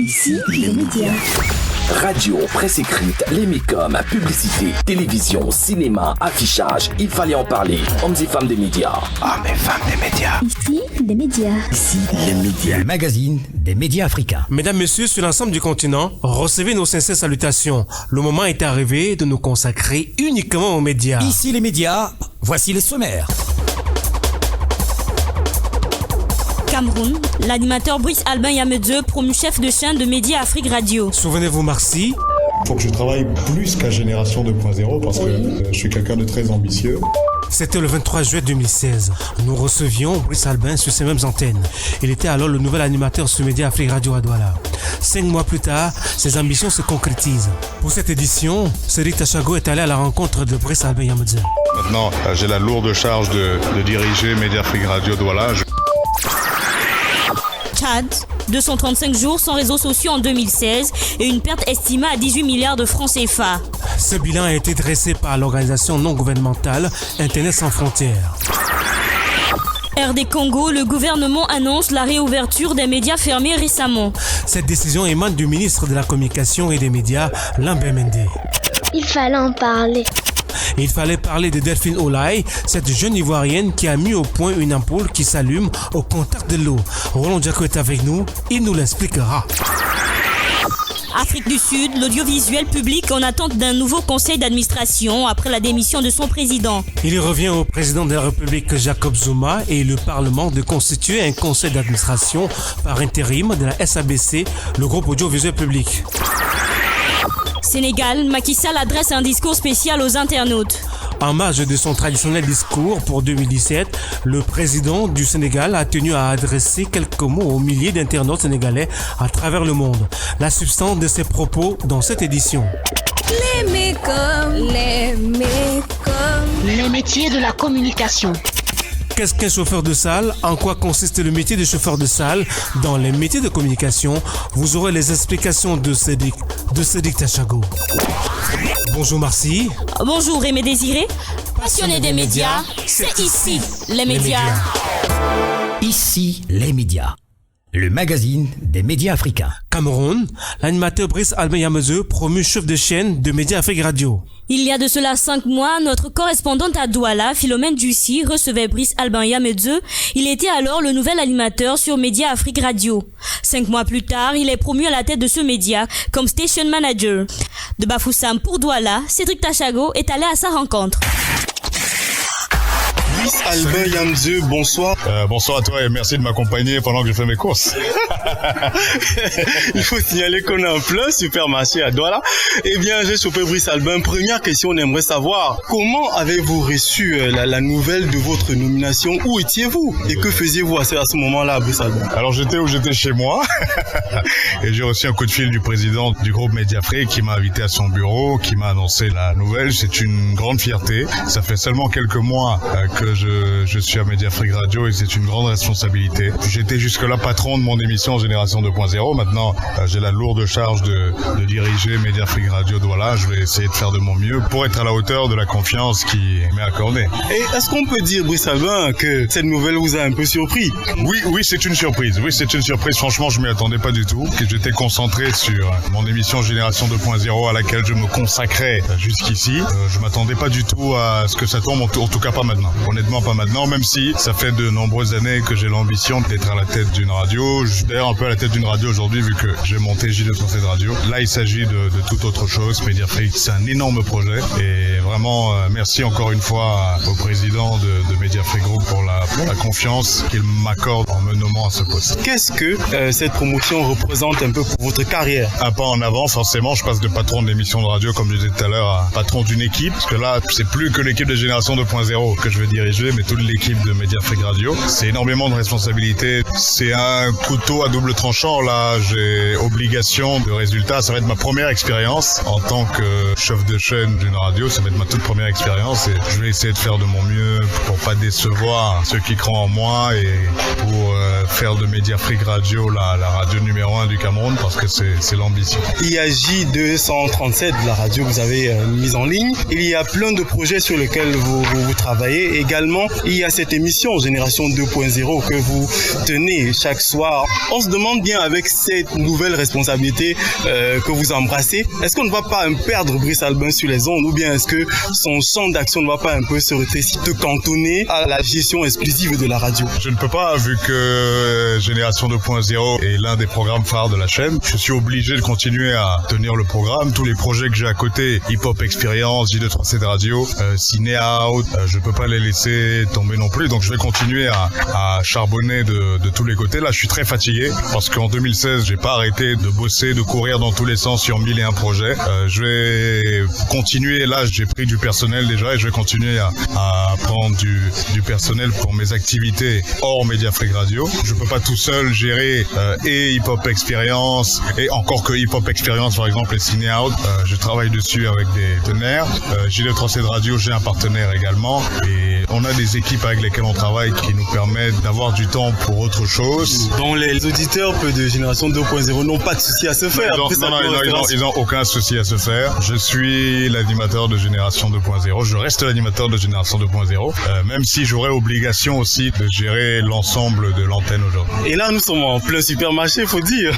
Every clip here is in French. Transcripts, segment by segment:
Ici, les médias. Radio, presse écrite, les mécoms, publicité, télévision, cinéma, affichage, il fallait en parler. Hommes et femmes des médias. Hommes et femmes des médias. Ici, les médias. Ici, les médias. Le magazine des médias africains. Mesdames, messieurs, sur l'ensemble du continent, recevez nos sincères salutations. Le moment est arrivé de nous consacrer uniquement aux médias. Ici les médias, voici les sommaires. Cameroun, l'animateur Brice Albin Yamedze, promu chef de chaîne de Média Afrique Radio. Souvenez-vous, Marcy. Il faut que je travaille plus qu'à Génération 2.0 parce que je suis quelqu'un de très ambitieux. C'était le 23 juillet 2016. Nous recevions Brice Albin sur ces mêmes antennes. Il était alors le nouvel animateur sur Média Afrique Radio à Douala. 5 mois plus tard, ses ambitions se concrétisent. Pour cette édition, Cédric Tachago est allé à la rencontre de Brice Albin Yamedze. Maintenant, j'ai la lourde charge de diriger Média Afrique Radio Douala. Tchad, 235 jours sans réseaux sociaux en 2016 et une perte estimée à 18 milliards de francs CFA. Ce bilan a été dressé par l'organisation non gouvernementale Internet sans frontières. RD Congo, le gouvernement annonce la réouverture des médias fermés récemment. Cette décision émane du ministre de la Communication et des Médias, Lambert Mende. Il fallait en parler. Et il fallait parler de Delphine Olaï, cette jeune Ivoirienne qui a mis au point une ampoule qui s'allume au contact de l'eau. Roland Diaco est avec nous, il nous l'expliquera. Afrique du Sud, l'audiovisuel public en attente d'un nouveau conseil d'administration après la démission de son président. Il revient au président de la République Jacob Zuma et le Parlement de constituer un conseil d'administration par intérim de la SABC, le groupe audiovisuel public. Sénégal, Macky Sall adresse un discours spécial aux internautes. En marge de son traditionnel discours pour 2017, le président du Sénégal a tenu à adresser quelques mots aux milliers d'internautes sénégalais à travers le monde. La substance de ses propos dans cette édition. Les métiers de la communication. Qu'est-ce qu'un chauffeur de salle? En quoi consiste le métier de chauffeur de salle? Dans les métiers de communication, vous aurez les explications de Cédric Tachago. Bonjour Marcy. Bonjour Aimé Désiré. Passionné des médias, c'est ici les médias. Ici les médias. Le magazine des médias africains. Cameroun, l'animateur Brice Albin Yamedze, promu chef de chaîne de Média Afrique Radio. Il y a de cela 5 mois, notre correspondante à Douala, Philomène Dussi, recevait Brice Albin Yamedze. Il était alors le nouvel animateur sur Média Afrique Radio. 5 mois plus tard, il est promu à la tête de ce média comme station manager. De Bafoussam pour Douala, Cédric Tachago est allé à sa rencontre. Brice Albin Yamedze, bonsoir. Bonsoir à toi et merci de m'accompagner pendant que je fais mes courses. Il faut signaler qu'on est en plein supermarché à Douala. Eh bien, j'ai chopé Brice Albin. Première question, on aimerait savoir comment avez-vous reçu la nouvelle de votre nomination? Où étiez-vous? Et que faisiez-vous à ce moment-là, Brice Albin? Alors j'étais chez moi et j'ai reçu un coup de fil du président du groupe Média Afrique qui m'a invité à son bureau, qui m'a annoncé la nouvelle. C'est une grande fierté. Ça fait seulement quelques mois que je suis à Média Afrique Radio et c'est une grande responsabilité. J'étais jusque-là patron de mon émission Génération 2.0. Maintenant, j'ai la lourde charge de diriger Média Afrique Radio Douala. Je vais essayer de faire de mon mieux pour être à la hauteur de la confiance qui m'est accordée. Et est-ce qu'on peut dire, Brice Albin, que cette nouvelle vous a un peu surpris? Oui, c'est une surprise. Oui, c'est une surprise. Franchement, je m'y attendais pas du tout. Que j'étais concentré sur mon émission Génération 2.0 à laquelle je me consacrais jusqu'ici. Je m'attendais pas du tout à ce que ça tombe, en tout cas pas maintenant. Honnêtement, pas maintenant, même si ça fait de nombreuses années que j'ai l'ambition d'être à la tête d'une radio. Je suis d'ailleurs un peu à la tête d'une radio aujourd'hui vu que j'ai monté J2 sur cette radio. Là, il s'agit de toute autre chose. Média Afrique, c'est un énorme projet et vraiment merci encore une fois au président de Média Afrique Group pour la confiance qu'il m'accorde en me nommant à ce poste. Qu'est-ce que cette promotion représente un peu pour votre carrière? Un pas en avant, forcément. Je passe de patron de l'émission de radio, comme je disais tout à l'heure, à patron d'une équipe. Parce que là, c'est plus que l'équipe de Génération 2.0 que je vais diriger, mais toute l'équipe de Média Afrique Radio. C'est énormément de responsabilités. C'est un couteau à double tranchant. Là, j'ai obligation de résultat. Ça va être ma première expérience en tant que chef de chaîne d'une radio. Ça va être ma toute première expérience et je vais essayer de faire de mon mieux pour pas décevoir ceux qui croient en moi et pour faire de Média Afrique Radio la radio numéro 1 du Cameroun parce que c'est l'ambition. Il y a J237, la radio que vous avez mise en ligne. Il y a plein de projets sur lesquels vous travaillez. Également, également, il y a cette émission Génération 2.0 que vous tenez chaque soir. On se demande bien, avec cette nouvelle responsabilité que vous embrassez, est-ce qu'on ne va pas perdre Brice Albin sur les ondes, ou bien est-ce que son champ d'action ne va pas un peu se cantonner à la gestion exclusive de la radio? Je ne peux pas, vu que Génération 2.0 est l'un des programmes phares de la chaîne. Je suis obligé de continuer à tenir le programme. Tous les projets que j'ai à côté, Hip Hop Experience, J237 Radio, Ciné Out, je ne peux pas les laisser tomber non plus. Donc je vais continuer à charbonner de tous les côtés. Là, je suis très fatigué parce qu'en 2016, j'ai pas arrêté de bosser, de courir dans tous les sens sur 1001 projets. Je vais continuer. Là, j'ai pris du personnel déjà et je vais continuer à prendre du personnel pour mes activités hors Média Afrique Radio. Je peux pas tout seul gérer et Hip Hop Experience, et encore que Hip Hop Experience par exemple et Ciné Out. Je travaille dessus avec des partenaires. J237 Radio, j'ai un partenaire également, et on a des équipes avec lesquelles on travaille qui nous permettent d'avoir du temps pour autre chose. Donc les auditeurs de Génération 2.0 n'ont pas de souci à se faire. Ils n'ont aucun souci à se faire. Je suis l'animateur de Génération 2.0. Je reste l'animateur de Génération 2.0, même si j'aurais obligation aussi de gérer l'ensemble de l'antenne aujourd'hui. Et là, nous sommes en plein supermarché, faut dire.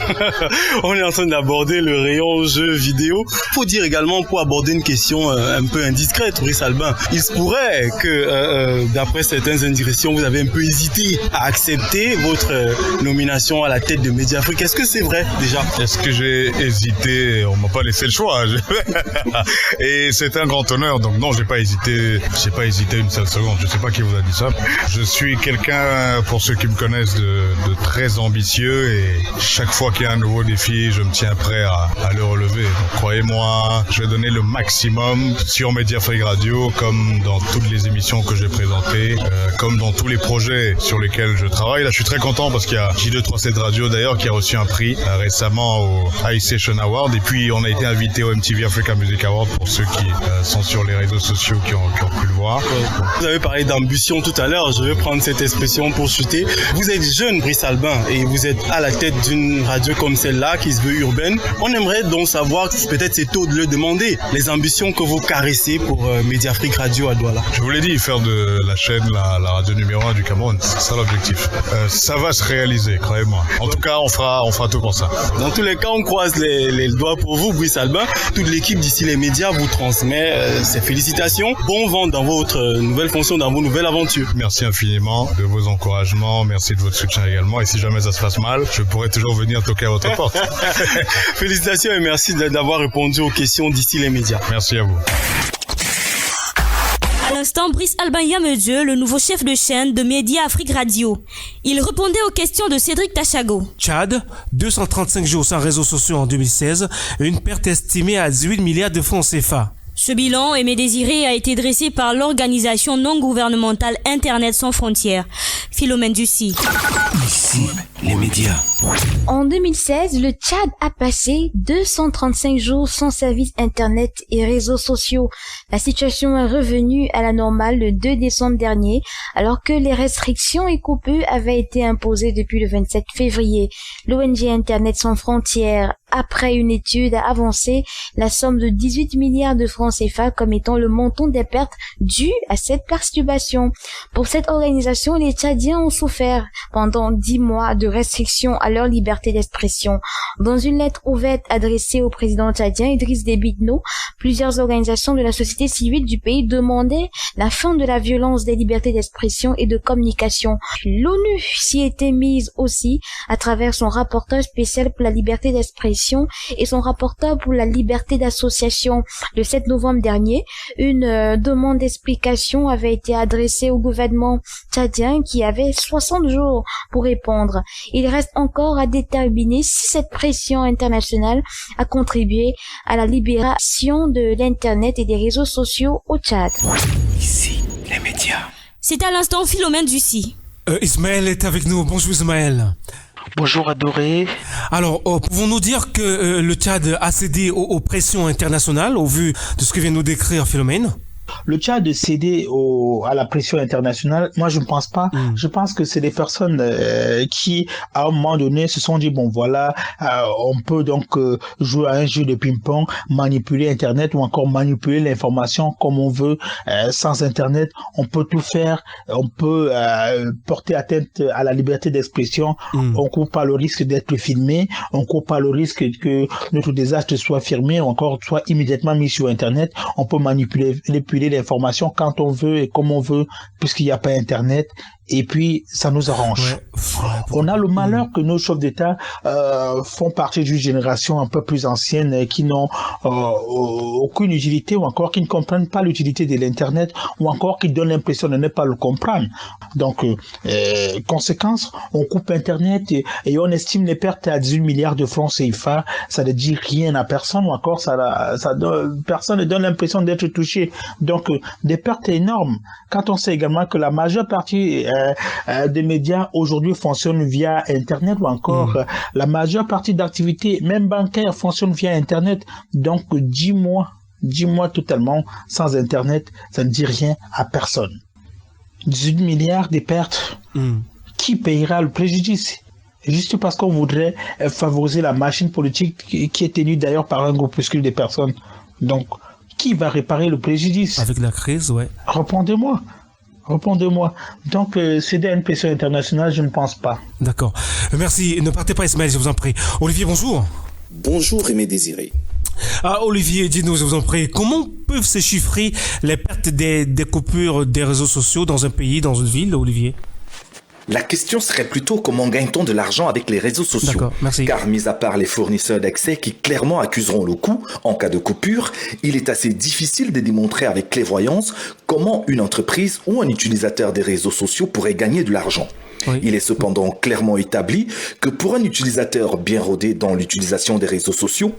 On est en train d'aborder le rayon jeux vidéo. Faut dire également, pour aborder une question un peu indiscrète, Brice Albin, il se pourrait que, d'après certaines indications, vous avez un peu hésité à accepter votre nomination à la tête de Média Afrique. Est-ce que c'est vrai, déjà? Est-ce que j'ai hésité? On m'a pas laissé le choix. Et c'est un grand honneur, donc non, j'ai pas hésité une seule seconde. Je sais pas qui vous a dit ça. Je suis quelqu'un, pour ceux qui me connaissent, de très ambitieux, et chaque fois qu'il y a un nouveau défi, je me tiens prêt à le relever. Donc croyez-moi, je vais donner le maximum sur Média Afrique Radio, comme dans toutes les émissions que j'ai présentées, comme dans tous les projets sur lesquels je travaille. Là, je suis très content parce qu'il y a J237 Radio d'ailleurs qui a reçu un prix récemment au High Session Award, et puis on a été invité au MTV Africa Music Award pour ceux qui sont sur les réseaux sociaux qui ont pu le voir. Vous avez parlé d'ambition tout à l'heure, je vais prendre cette expression pour chuter. Vous êtes jeune, Brice Albin, et vous êtes à la tête d'une radio comme celle-là qui se veut urbaine. On aimerait donc savoir, peut-être c'est tôt de le demander, les ambitions que vous caressez pour Média Afrique Radio à Douala. Je vous l'ai dit, faire de la chaîne la radio numéro 1 du Cameroun, c'est ça l'objectif. Ça va se réaliser, croyez-moi. En tout cas, on fera tout pour ça. Dans tous les cas, on croise les doigts pour vous, Brice Albin. Toute l'équipe d'ici les médias vous transmet ses félicitations. Bon vent dans votre nouvelle fonction, dans vos nouvelles aventures. Merci infiniment de vos encouragements, merci de votre soutien également. Et si jamais ça se passe mal, je pourrai toujours venir toquer à votre porte. Félicitations et merci d'avoir répondu aux questions d'ici les médias. Merci à vous. À l'instant, Brice Albin Yamedieu, le nouveau chef de chaîne de Média Afrique Radio. Il répondait aux questions de Cédric Tachago. Tchad, 235 jours sans réseaux sociaux en 2016, une perte estimée à 18 milliards de francs CFA. Ce bilan, aimé désiré, a été dressé par l'organisation non gouvernementale Internet sans frontières, Philomène Dussi. Ici, les médias. En 2016, le Tchad a passé 235 jours sans service Internet et réseaux sociaux. La situation est revenue à la normale le 2 décembre dernier, alors que les restrictions et coupures avaient été imposées depuis le 27 février. L'ONG Internet sans frontières, après une étude, a avancé la somme de 18 milliards de francs CFA comme étant le montant des pertes dues à cette perturbation. Pour cette organisation, les Tchadiens ont souffert pendant 10 mois de restrictions à leur liberté d'expression. Dans une lettre ouverte adressée au président tchadien Idriss Déby Itno, plusieurs organisations de la société civile du pays demandaient la fin de la violence des libertés d'expression et de communication. L'ONU s'y était mise aussi à travers son rapporteur spécial pour la liberté d'expression et son rapporteur pour la liberté d'association. Le 7 novembre dernier, une demande d'explication avait été adressée au gouvernement tchadien qui avait 60 jours pour répondre. Il reste encore à déterminer si cette pression internationale a contribué à la libération de l'Internet et des réseaux sociaux au Tchad. Ici, les médias. C'est à l'instant Philomène Dussi. Ismaël est avec nous. Bonjour Ismaël. Bonjour Adoré. Alors, pouvons-nous dire que le Tchad a cédé aux pressions internationales au vu de ce que vient de nous décrire Philomène? Le Tchad cédé à la pression internationale, moi je ne pense pas. Je pense que c'est des personnes qui, à un moment donné, se sont dit, bon voilà, on peut donc jouer à un jeu de ping-pong, manipuler Internet ou encore manipuler l'information comme on veut. Sans Internet, on peut tout faire, on peut porter atteinte à la liberté d'expression, on court pas le risque d'être filmé, on court pas le risque que notre désastre soit filmé ou encore soit immédiatement mis sur Internet, on peut manipuler l'information quand on veut et comme on veut, puisqu'il n'y a pas Internet, et puis ça nous arrange. On a le malheur que nos chefs d'État font partie d'une génération un peu plus ancienne qui n'ont aucune utilité ou encore qui ne comprennent pas l'utilité de l'Internet ou encore qui donnent l'impression de ne pas le comprendre. Donc, conséquence, on coupe Internet et on estime les pertes à 18 milliards de francs CFA. Ça ne dit rien à personne ou encore personne ne donne l'impression d'être touché. Donc, des pertes énormes. Quand on sait également que la majeure partie des médias aujourd'hui fonctionnent via Internet ou encore la majeure partie d'activités, même bancaires, fonctionnent via Internet. Donc, 10 mois totalement sans Internet, ça ne dit rien à personne. 18 milliards de pertes. Qui payera le préjudice? Juste parce qu'on voudrait favoriser la machine politique qui est tenue d'ailleurs par un groupuscule de personnes. Donc, qui va réparer le préjudice? Avec la crise, ouais. Répondez-moi. Donc, céder à une pression internationale, je ne pense pas. D'accord. Merci. Ne partez pas, Ismaël, je vous en prie. Olivier, bonjour. Bonjour, Aimé Désiré. Olivier, dis-nous, je vous en prie, comment peuvent se chiffrer les pertes des coupures des réseaux sociaux dans un pays, dans une ville, Olivier? La question serait plutôt comment gagne-t-on de l'argent avec les réseaux sociaux? D'accord, merci. Car mis à part les fournisseurs d'accès qui clairement accuseront le coût en cas de coupure, il est assez difficile de démontrer avec clairvoyance comment une entreprise ou un utilisateur des réseaux sociaux pourrait gagner de l'argent. Oui. Il est cependant clairement établi que pour un utilisateur bien rodé dans l'utilisation des réseaux sociaux,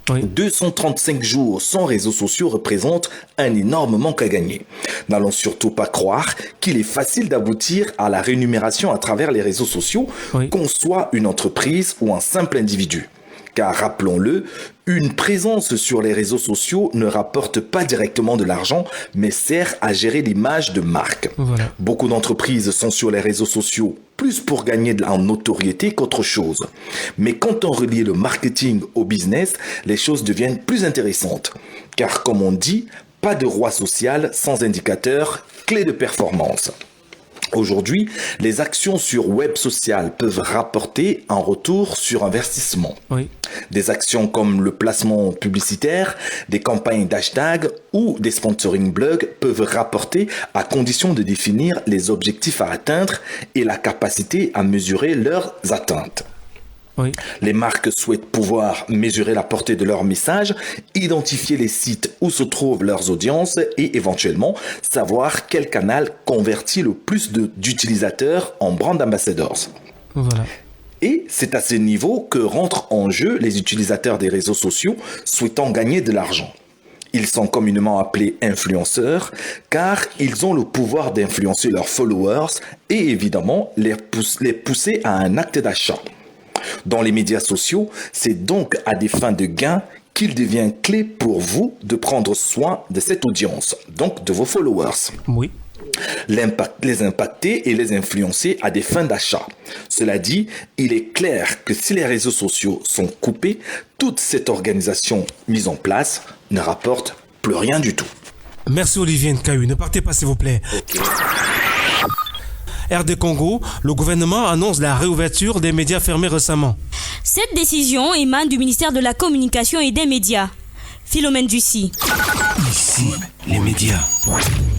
235 jours sans réseaux sociaux représentent un énorme manque à gagner. N'allons surtout pas croire qu'il est facile d'aboutir à la rémunération à travers les réseaux sociaux, qu'on soit une entreprise ou un simple individu. Car rappelons-le, une présence sur les réseaux sociaux ne rapporte pas directement de l'argent, mais sert à gérer l'image de marque. Voilà. Beaucoup d'entreprises sont sur les réseaux sociaux plus pour gagner en notoriété qu'autre chose. Mais quand on relie le marketing au business, les choses deviennent plus intéressantes. Car comme on dit, pas de roi social sans indicateur clé de performance. Aujourd'hui, les actions sur web social peuvent rapporter un retour sur investissement. Des actions comme le placement publicitaire, des campagnes d'hashtag ou des sponsoring blogs peuvent rapporter à condition de définir les objectifs à atteindre et la capacité à mesurer leurs atteintes. Les marques souhaitent pouvoir mesurer la portée de leurs messages, identifier les sites où se trouvent leurs audiences et éventuellement savoir quel canal convertit le plus d'utilisateurs en brand ambassadors. Voilà. Et c'est à ce niveau que rentrent en jeu les utilisateurs des réseaux sociaux souhaitant gagner de l'argent. Ils sont communément appelés influenceurs car ils ont le pouvoir d'influencer leurs followers et évidemment les pousser à un acte d'achat. Dans les médias sociaux, c'est donc à des fins de gain qu'il devient clé pour vous de prendre soin de cette audience, donc de vos followers. Oui. Les impacter et les influencer à des fins d'achat. Cela dit, il est clair que si les réseaux sociaux sont coupés, toute cette organisation mise en place ne rapporte plus rien du tout. Merci Olivier Nkayu, ne partez pas s'il vous plaît. Okay. RD Congo, le gouvernement annonce la réouverture des médias fermés récemment. Cette décision émane du ministère de la Communication et des Médias. Philomène Dussi. Ici, les médias.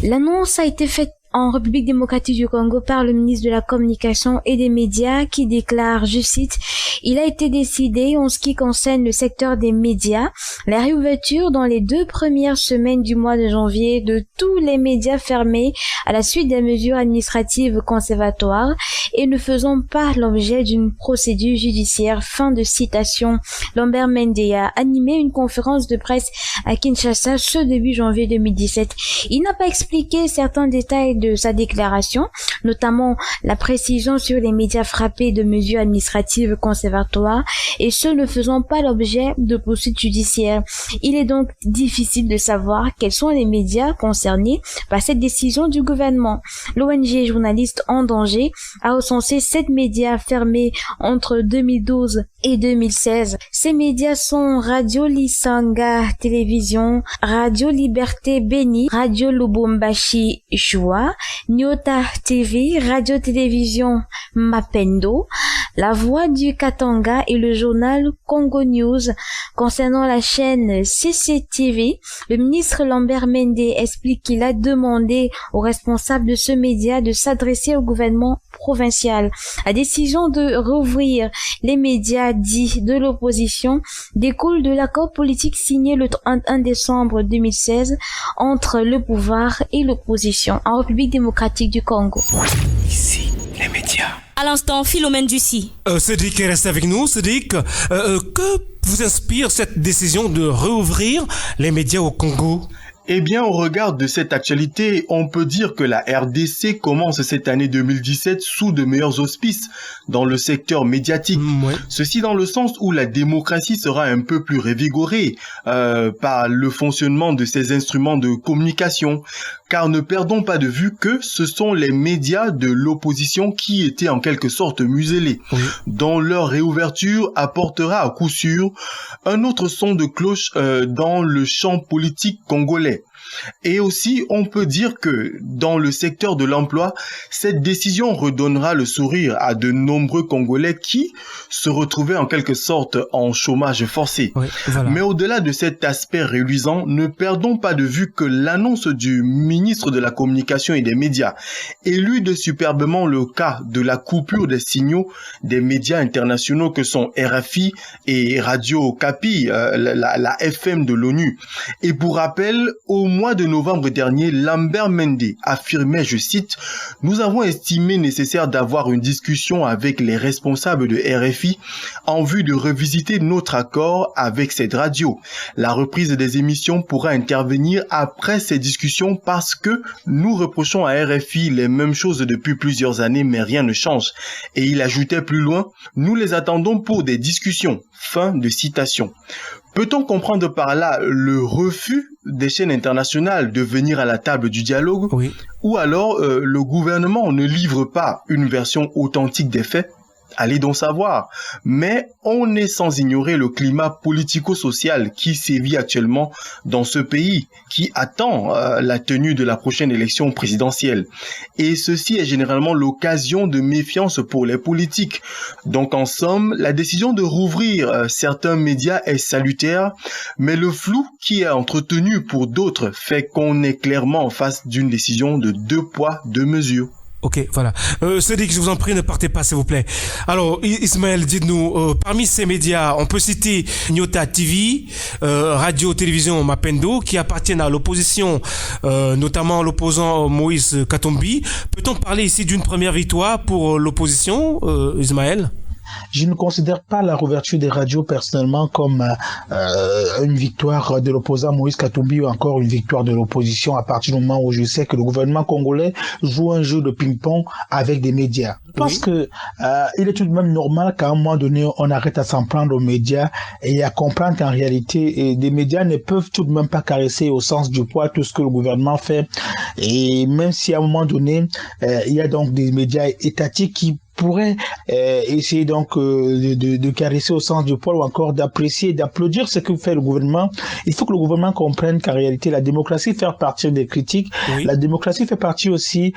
L'annonce a été faite en République démocratique du Congo par le ministre de la Communication et des Médias qui déclare, je cite, « Il a été décidé en ce qui concerne le secteur des médias, la réouverture dans les 2 premières semaines du mois de janvier de tous les médias fermés à la suite des mesures administratives conservatoires et ne faisant pas l'objet d'une procédure judiciaire. » Fin de citation. Lambert Mende a animé une conférence de presse à Kinshasa ce début janvier 2017. Il n'a pas expliqué certains détails de sa déclaration, notamment la précision sur les médias frappés de mesures administratives conservatoires et ceux ne faisant pas l'objet de poursuites judiciaires. Il est donc difficile de savoir quels sont les médias concernés par cette décision du gouvernement. L'ONG Journalistes en danger a recensé 7 médias fermés entre 2012 et 2016. Ces médias sont Radio Lisanga Télévision, Radio Liberté Béni, Radio Lubumbashi Joie, Nyota TV, Radio Télévision Mapendo, La Voix du Katanga et le journal Congo News. Concernant la chaîne CCTV, le ministre Lambert Mende explique qu'il a demandé aux responsables de ce média de s'adresser au gouvernement provincial. La décision de rouvrir les médias dits de l'opposition découle de l'accord politique signé le 31 décembre 2016 entre le pouvoir et l'opposition en République démocratique du Congo. Ici, les médias. À l'instant, Philomène Ducy. Cédric reste avec nous. Cédric, que vous inspire cette décision de rouvrir les médias au Congo ? Eh bien, au regard de cette actualité, on peut dire que la RDC commence cette année 2017 sous de meilleurs auspices dans le secteur médiatique. Ouais. Ceci dans le sens où la démocratie sera un peu plus révigorée par le fonctionnement de ces instruments de communication. Car ne perdons pas de vue que ce sont les médias de l'opposition qui étaient en quelque sorte muselés, dont leur réouverture apportera à coup sûr un autre son de cloche dans le champ politique congolais. Et aussi, on peut dire que dans le secteur de l'emploi, cette décision redonnera le sourire à de nombreux Congolais qui se retrouvaient en quelque sorte en chômage forcé. Oui, voilà. Mais au-delà de cet aspect reluisant, ne perdons pas de vue que l'annonce du ministre de la Communication et des Médias élude superbement le cas de la coupure des signaux des médias internationaux que sont RFI et Radio Okapi, la FM de l'ONU. Et pour rappel, au mois de novembre dernier, Lambert Mende affirmait, je cite, « Nous avons estimé nécessaire d'avoir une discussion avec les responsables de RFI en vue de revisiter notre accord avec cette radio. La reprise des émissions pourra intervenir après ces discussions parce que nous reprochons à RFI les mêmes choses depuis plusieurs années mais rien ne change. » Et il ajoutait plus loin, « Nous les attendons pour des discussions. » Fin de citation. Peut-on comprendre par là le refus des chaînes internationales de venir à la table du dialogue? Oui. Ou alors le gouvernement ne livre pas une version authentique des faits? Allez donc savoir. Mais on est sans ignorer le climat politico-social qui sévit actuellement dans ce pays, qui attend la tenue de la prochaine élection présidentielle. Et ceci est généralement l'occasion de méfiance pour les politiques. Donc en somme, la décision de rouvrir certains médias est salutaire, mais le flou qui est entretenu pour d'autres fait qu'on est clairement en face d'une décision de 2 poids, 2 mesures. Ok, voilà. Cédric, je vous en prie, ne partez pas, s'il vous plaît. Alors, Ismaël, dites-nous, parmi ces médias, on peut citer Nyota TV, Radio Télévision Mapendo, qui appartiennent à l'opposition, notamment l'opposant Moïse Katumbi. Peut-on parler ici d'une première victoire pour l'opposition, Ismaël ? Je ne considère pas la réouverture des radios personnellement comme une victoire de l'opposant Moïse Katumbi ou encore une victoire de l'opposition à partir du moment où je sais que le gouvernement congolais joue un jeu de ping-pong avec des médias. Parce que il est tout de même normal qu'à un moment donné, on arrête à s'en prendre aux médias et à comprendre qu'en réalité, des médias ne peuvent tout de même pas caresser au sens du poids tout ce que le gouvernement fait. Et même si à un moment donné, il y a donc des médias étatiques qui pourrait essayer donc de caresser au sens du poil ou encore d'apprécier, d'applaudir ce que fait le gouvernement. Il faut que le gouvernement comprenne qu'en réalité la démocratie fait partie des critiques. Oui. La démocratie fait partie aussi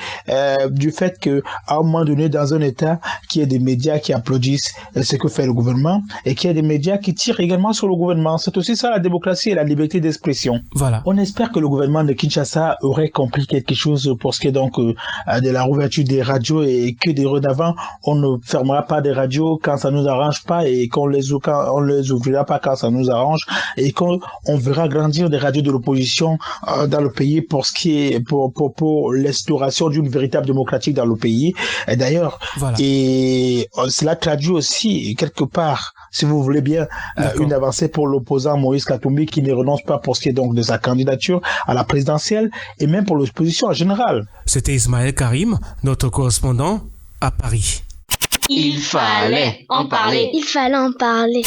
du fait que à un moment donné dans un État qu'il y ait des médias qui applaudissent ce que fait le gouvernement et qu'il y ait des médias qui tirent également sur le gouvernement. C'est aussi ça la démocratie et la liberté d'expression. Voilà. On espère que le gouvernement de Kinshasa aurait compris quelque chose pour ce qui est donc de la réouverture des radios et que de dorénavant on ne fermera pas des radios quand ça nous arrange pas et qu'on les ouvrira pas quand ça nous arrange et qu'on verra grandir des radios de l'opposition dans le pays pour ce qui est pour l'instauration d'une véritable démocratie dans le pays. Et d'ailleurs, et cela traduit aussi quelque part, si vous voulez bien, une avancée pour l'opposant Moïse Katumbi qui ne renonce pas pour ce qui est donc de sa candidature à la présidentielle et même pour l'opposition en général. C'était Ismaël Karim, notre correspondant à Paris. Il fallait en parler. Il fallait en parler.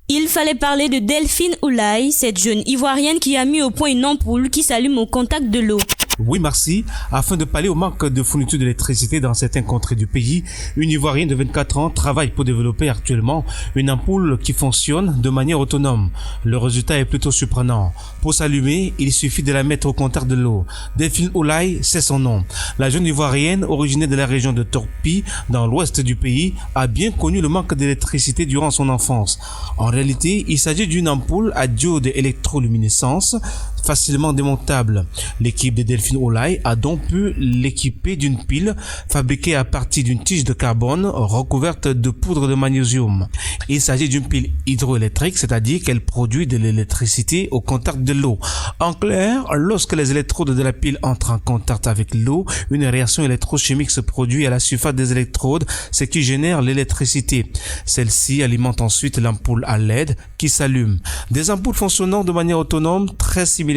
Il fallait parler de Delphine Oulaye, cette jeune Ivoirienne qui a mis au point une ampoule qui s'allume au contact de l'eau. Oui, merci. Afin de pallier au manque de fourniture d'électricité dans certains contrées du pays, une Ivoirienne de 24 ans travaille pour développer actuellement une ampoule qui fonctionne de manière autonome. Le résultat est plutôt surprenant. Pour s'allumer, il suffit de la mettre au contact de l'eau. Delphine Oulaye, c'est son nom. La jeune Ivoirienne, originaire de la région de Torpi, dans l'ouest du pays, a bien connu le manque d'électricité durant son enfance. En réalité, il s'agit d'une ampoule à diode électroluminescence facilement démontable. L'équipe de Delphine Oulaye a donc pu l'équiper d'une pile fabriquée à partir d'une tige de carbone recouverte de poudre de magnésium. Il s'agit d'une pile hydroélectrique, c'est-à-dire qu'elle produit de l'électricité au contact de l'eau. En clair, lorsque les électrodes de la pile entrent en contact avec l'eau, une réaction électrochimique se produit à la surface des électrodes, ce qui génère l'électricité. Celle-ci alimente ensuite l'ampoule à LED qui s'allume. Des ampoules fonctionnant de manière autonome très similaires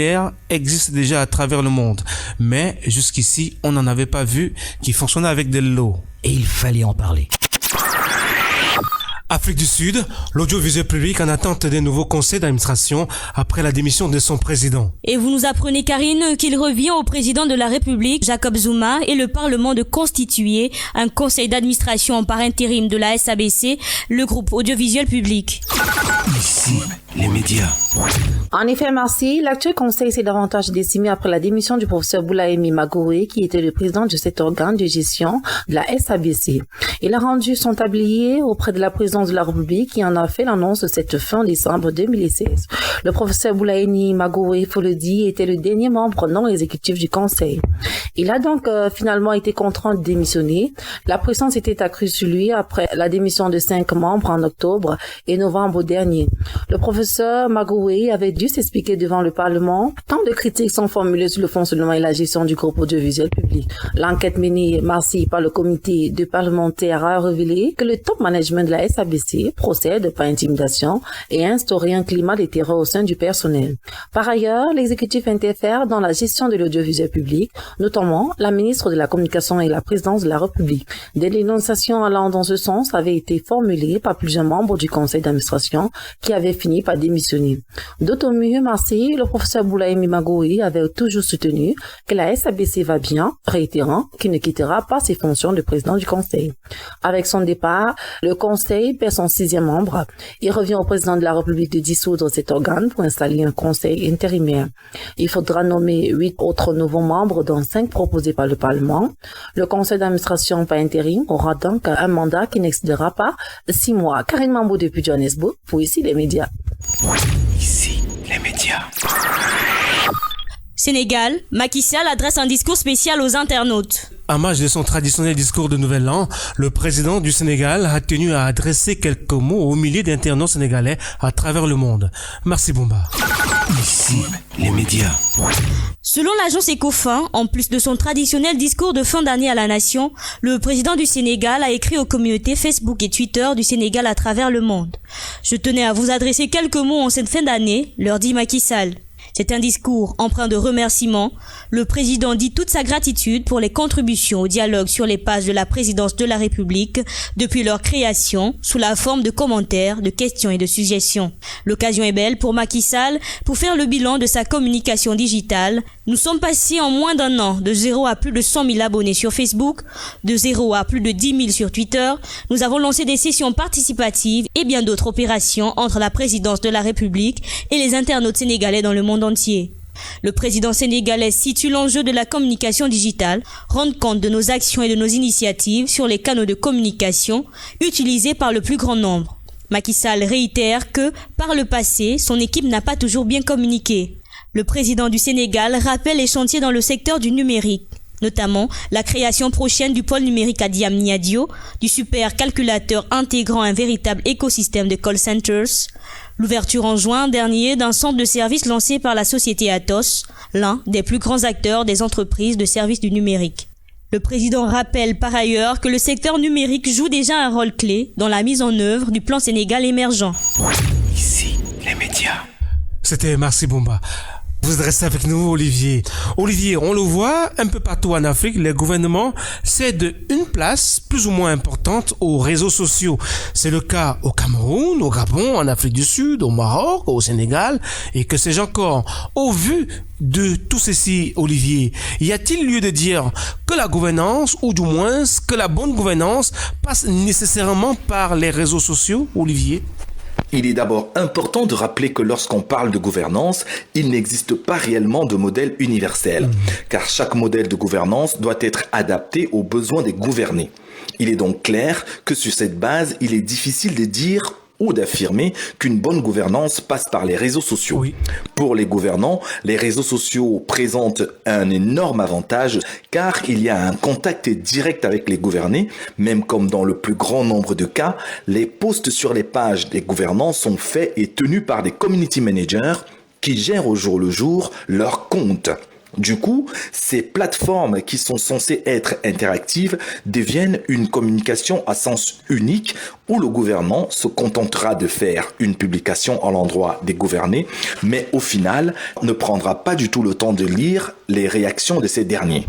existent déjà à travers le monde. Mais jusqu'ici, on n'en avait pas vu qui fonctionnait avec de l'eau. Et il fallait en parler. Afrique du Sud, l'audiovisuel public en attente d'un nouveau conseil d'administration après la démission de son président. Et vous nous apprenez, Karine, qu'il revient au président de la République, Jacob Zuma, et le Parlement de constituer un conseil d'administration par intérim de la SABC, le groupe audiovisuel public. Ici, les médias. En effet, merci. L'actuel conseil s'est davantage décimé après la démission du professeur Boulaïmi Magoé, qui était le président de cet organe de gestion de la SABC. Il a rendu son tablier auprès de la présidence de la République qui en a fait l'annonce de cette fin décembre 2016. Le professeur Boulaïmi Magoé, il faut le dire, était le dernier membre non exécutif du conseil. Il a donc finalement été contraint de démissionner. La pression était accrue sur lui après la démission de 5 membres en octobre et novembre dernier. Le professeur Magoé avait dû s'expliquer devant le Parlement. Tant de critiques sont formulées sur le fonctionnement et la gestion du groupe audiovisuel public. L'enquête menée mardi par le comité de parlementaires a révélé que le top management de la SABC procède par intimidation et a instauré un climat de terreur au sein du personnel. Par ailleurs, l'exécutif interfère dans la gestion de l'audiovisuel public, notamment la ministre de la Communication et la présidence de la République. Des dénonciations allant dans ce sens avaient été formulées par plusieurs membres du conseil d'administration qui avaient fini par démissionner. D'autant mieux, Marseille, le professeur Boulaïmi Magoé avait toujours soutenu que la SABC va bien, réitérant qu'il ne quittera pas ses fonctions de président du conseil. Avec son départ, le conseil perd son 6e membre. Il revient au président de la République de dissoudre cet organe pour installer un conseil intérimaire. Il faudra nommer 8 autres nouveaux membres, dont 5 proposés par le Parlement. Le conseil d'administration par intérim aura donc un mandat qui n'excédera pas 6 mois. Karine Mambo depuis Johannesburg, pour ici les médias. Ici, les médias. Sénégal, Macky Sall adresse un discours spécial aux internautes. À l'image de son traditionnel discours de Nouvel An, le président du Sénégal a tenu à adresser quelques mots aux milliers d'internautes sénégalais à travers le monde. Merci Bomba. Ici, les médias. Selon l'agence Ecofin, en plus de son traditionnel discours de fin d'année à la nation, le président du Sénégal a écrit aux communautés Facebook et Twitter du Sénégal à travers le monde. Je tenais à vous adresser quelques mots en cette fin d'année, leur dit Macky Sall. C'est un discours empreint de remerciements. Le président dit toute sa gratitude pour les contributions au dialogue sur les pages de la présidence de la République depuis leur création sous la forme de commentaires, de questions et de suggestions. L'occasion est belle pour Macky Sall pour faire le bilan de sa communication digitale. Nous sommes passés en moins d'un an de 0 à plus de 100 000 abonnés sur Facebook, de 0 à plus de 10 000 sur Twitter. Nous avons lancé des sessions participatives et bien d'autres opérations entre la présidence de la République et les internautes sénégalais dans le monde entier. Le président sénégalais situe l'enjeu de la communication digitale, rendre compte de nos actions et de nos initiatives sur les canaux de communication utilisés par le plus grand nombre. Macky Sall réitère que, par le passé, son équipe n'a pas toujours bien communiqué. Le président du Sénégal rappelle les chantiers dans le secteur du numérique. notamment la création prochaine du pôle numérique à Diamniadio, du supercalculateur intégrant un véritable écosystème de call centers, l'ouverture en juin dernier d'un centre de services lancé par la société Atos, l'un des plus grands acteurs des entreprises de services du numérique. Le président rappelle par ailleurs que le secteur numérique joue déjà un rôle clé dans la mise en œuvre du plan Sénégal émergent. Ici, les médias. C'était Marcy Boumba. Vous restez avec nous, Olivier. Olivier, on le voit un peu partout en Afrique, les gouvernements cèdent une place plus ou moins importante aux réseaux sociaux. C'est le cas au Cameroun, au Gabon, en Afrique du Sud, au Maroc, au Sénégal, et que sais-je encore. Au vu de tout ceci, Olivier, y a-t-il lieu de dire que la gouvernance, ou du moins que la bonne gouvernance, passe nécessairement par les réseaux sociaux, Olivier ? Il est d'abord important de rappeler que lorsqu'on parle de gouvernance, il n'existe pas réellement de modèle universel, car chaque modèle de gouvernance doit être adapté aux besoins des gouvernés. Il est donc clair que sur cette base, il est difficile de dire ou d'affirmer qu'une bonne gouvernance passe par les réseaux sociaux. Oui. Pour les gouvernants, les réseaux sociaux présentent un énorme avantage car il y a un contact direct avec les gouvernés, même comme dans le plus grand nombre de cas, les posts sur les pages des gouvernants sont faits et tenus par des community managers qui gèrent au jour le jour leurs comptes. Du coup, ces plateformes qui sont censées être interactives deviennent une communication à sens unique où le gouvernement se contentera de faire une publication à l'endroit des gouvernés, mais au final ne prendra pas du tout le temps de lire les réactions de ces derniers.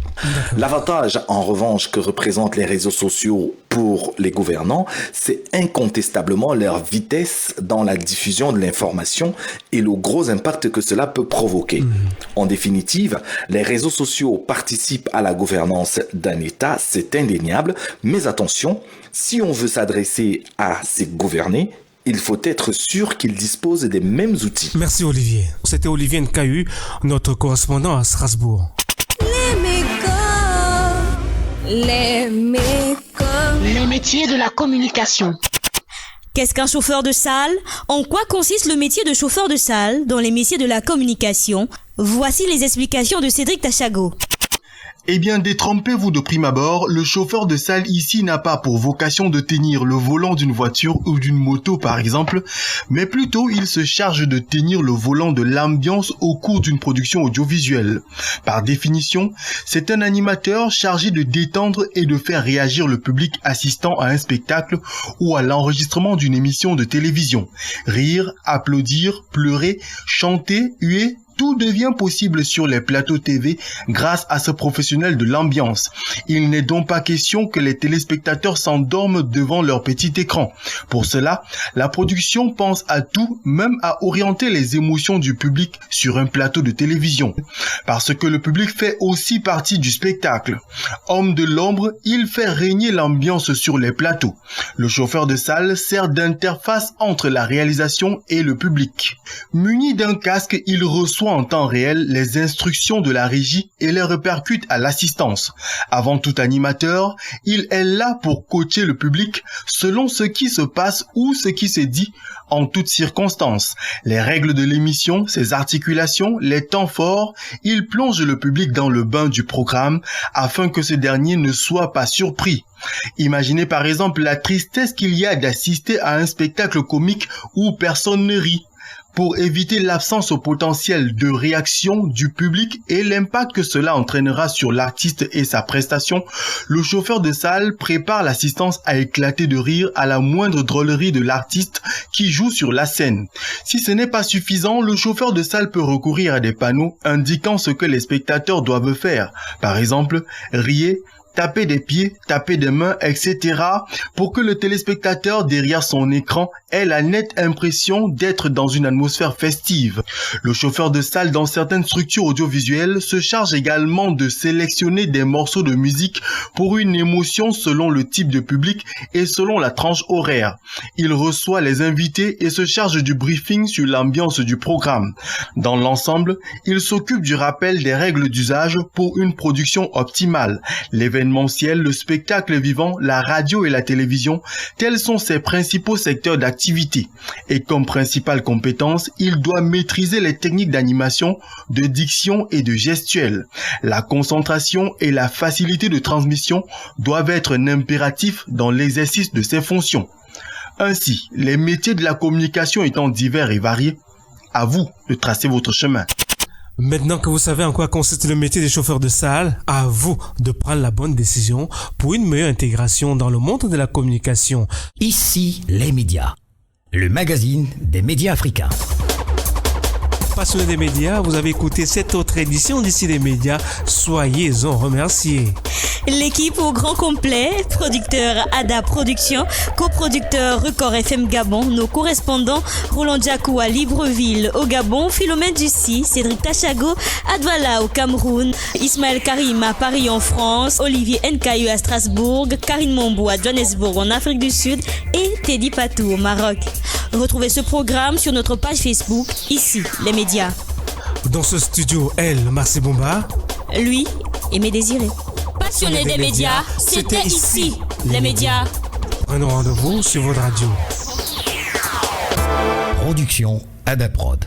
L'avantage, en revanche, que représentent les réseaux sociaux pour les gouvernants, c'est incontestablement leur vitesse dans la diffusion de l'information et le gros impact que cela peut provoquer. En définitive, les réseaux sociaux participent à la gouvernance d'un État, c'est indéniable, mais attention, si on veut s'adresser à ces gouvernés, il faut être sûr qu'ils disposent des mêmes outils. Merci Olivier. C'était Olivier Nkayu, notre correspondant à Strasbourg. Les métiers de la communication. Qu'est-ce qu'un chauffeur de salle? En quoi consiste le métier de chauffeur de salle dans les métiers de la communication? Voici les explications de Cédric Tachago. Eh bien, détrompez-vous de prime abord, le chauffeur de salle ici n'a pas pour vocation de tenir le volant d'une voiture ou d'une moto par exemple, mais plutôt il se charge de tenir le volant de l'ambiance au cours d'une production audiovisuelle. Par définition, c'est un animateur chargé de détendre et de faire réagir le public assistant à un spectacle ou à l'enregistrement d'une émission de télévision. Rire, applaudir, pleurer, chanter, huer, tout devient possible sur les plateaux TV grâce à ce professionnel de l'ambiance. Il n'est donc pas question que les téléspectateurs s'endorment devant leur petit écran. Pour cela, la production pense à tout, même à orienter les émotions du public sur un plateau de télévision. Parce que le public fait aussi partie du spectacle. Homme de l'ombre, il fait régner l'ambiance sur les plateaux. Le chauffeur de salle sert d'interface entre la réalisation et le public. Muni d'un casque, il reçoit en temps réel les instructions de la régie et les répercute à l'assistance. Avant tout animateur, il est là pour coacher le public selon ce qui se passe ou ce qui se dit en toutes circonstances. Les règles de l'émission, ses articulations, les temps forts, il plonge le public dans le bain du programme afin que ce dernier ne soit pas surpris. Imaginez par exemple la tristesse qu'il y a d'assister à un spectacle comique où personne ne rit. Pour éviter l'absence au potentiel de réaction du public et l'impact que cela entraînera sur l'artiste et sa prestation, le chauffeur de salle prépare l'assistance à éclater de rire à la moindre drôlerie de l'artiste qui joue sur la scène. Si ce n'est pas suffisant, le chauffeur de salle peut recourir à des panneaux indiquant ce que les spectateurs doivent faire. Par exemple, riez, taper des pieds, taper des mains, etc. pour que le téléspectateur derrière son écran ait la nette impression d'être dans une atmosphère festive. Le chauffeur de salle dans certaines structures audiovisuelles se charge également de sélectionner des morceaux de musique pour une émotion selon le type de public et selon la tranche horaire. Il reçoit les invités et se charge du briefing sur l'ambiance du programme. Dans l'ensemble, il s'occupe du rappel des règles d'usage pour une production optimale. L'événement l'événementiel, le spectacle vivant, la radio et la télévision, tels sont ses principaux secteurs d'activité. Et comme principale compétence, il doit maîtriser les techniques d'animation, de diction et de gestuelle. La concentration et la facilité de transmission doivent être un impératif dans l'exercice de ses fonctions. Ainsi, les métiers de la communication étant divers et variés, à vous de tracer votre chemin. Maintenant que vous savez en quoi consiste le métier des chauffeurs de salle, à vous de prendre la bonne décision pour une meilleure intégration dans le monde de la communication. Ici, les médias. Le magazine des médias africains. Passionnés des médias, vous avez écouté cette autre édition d'Ici les médias. Soyez-en remerciés. L'équipe au grand complet, producteur Ada Production, coproducteur Record FM Gabon, nos correspondants Roland Diakou à Libreville au Gabon, Philomène Dussi, Cédric Tachago à Douala au Cameroun, Ismaël Karim à Paris en France, Olivier Nkayu à Strasbourg, Karine Mombou à Johannesburg en Afrique du Sud et Teddy Patou au Maroc. Retrouvez ce programme sur notre page Facebook, Ici les médias. Dans ce studio, elle, Marcy Bomba. Lui, Aimé Désiré. Passionnés des médias, c'était ici, les médias. Prenons rendez-vous sur votre radio. Production Adaprod.